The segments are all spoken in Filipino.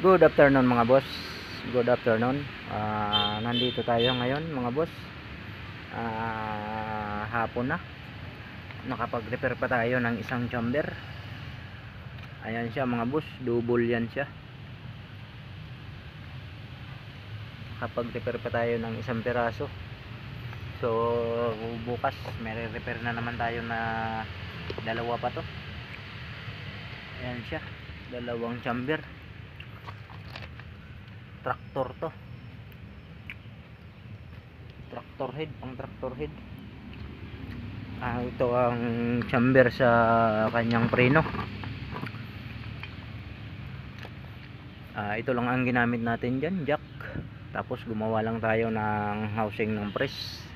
Good afternoon mga boss. Good afternoon. Nandito tayo ngayon mga boss. Hapon na. Nakapag-repair pa tayo ng isang chamber. Ayan siya mga boss. Double yan siya. Nakapag-repair pa tayo ng isang piraso. So bukas may repair na naman tayo na dalawa pa to. Ayan siya. Dalawang chamber. Tractor to, tractor head, pang tractor head. Ito ang chamber sa kanyang preno. Ito lang ang ginamit natin dyan, jack. Tapos gumawa lang tayo ng housing ng press.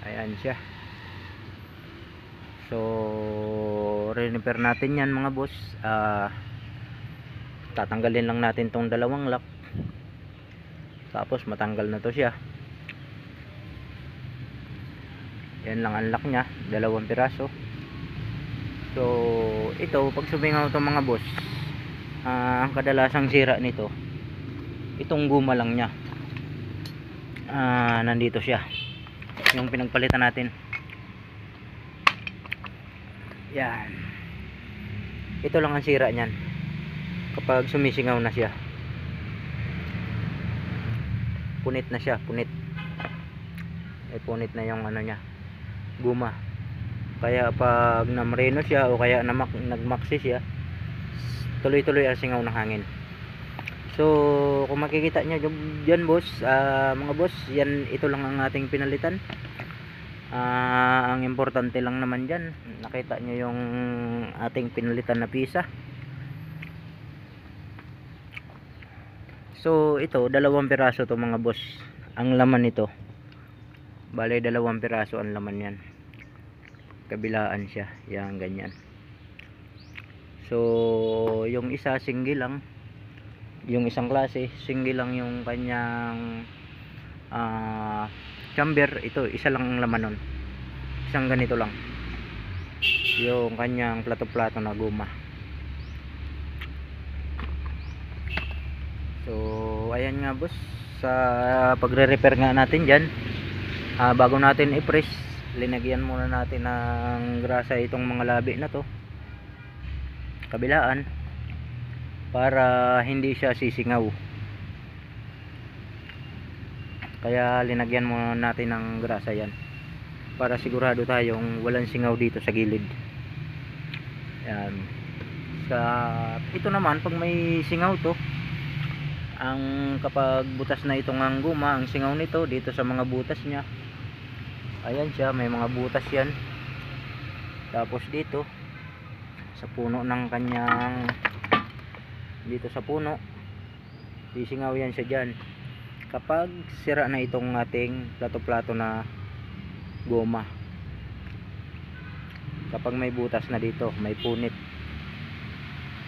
Ayan siya. So re-repair natin yan mga boss. Tatanggalin lang natin tong dalawang lock, tapos matanggal na to siya. Yan lang ang lock nya, dalawang piraso. So ito, pag sumingaw to mga boss, ang kadalasang sira nito, itong guma lang nya. Nandito siya, yung pinagpalitan natin. Yan, ito lang ang sira nyan kapag sumisingaw na siya. Punit na siya, punit. Punit na yung ano niya, guma. Kaya pag namreno siya o kaya nagmaksi siya, tuloy-tuloy ang singaw ng hangin. So kung makikita niyo dyan boss, mga boss, yan, ito lang ang ating pinalitan. Ang importante lang naman dyan, nakita niyo yung ating pinalitan na pisa. So ito, dalawang piraso to mga boss ang laman nito. Bale dalawang piraso ang laman yan. Kabilaan siya, yan ganyan. So yung isa single lang, yung isang klase single lang yung kanyang chamber. Ito isa lang ang laman nun, isang ganito lang yung kanyang plato-plato na guma. So ayan nga boss, sa pagre-repair nga natin dyan, bago natin i-press, linagyan muna natin ng grasa itong mga labi na to, kabilaan, para hindi siya sisingaw. Kaya linagyan muna natin ng grasa yan, para sigurado tayong walang singaw dito sa gilid. Yan. Ito naman, pag may singaw to, ang kapag butas na itong ang guma, ang singaw nito dito sa mga butas nya. Ayan siya, may mga butas yan. Tapos dito sa puno ng kanyang, dito sa puno, sisingaw yan siya dyan kapag sira na itong ating plato-plato na goma. Kapag may butas na dito, may punit,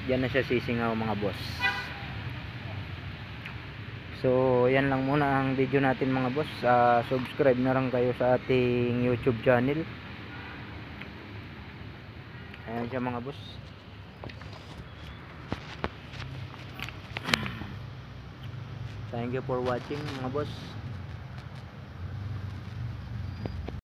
dyan na siya sisingaw mga boss. So yan lang muna ang video natin mga boss. Subscribe na lang kayo sa ating YouTube channel. Ayan siya mga boss. Thank you for watching mga boss.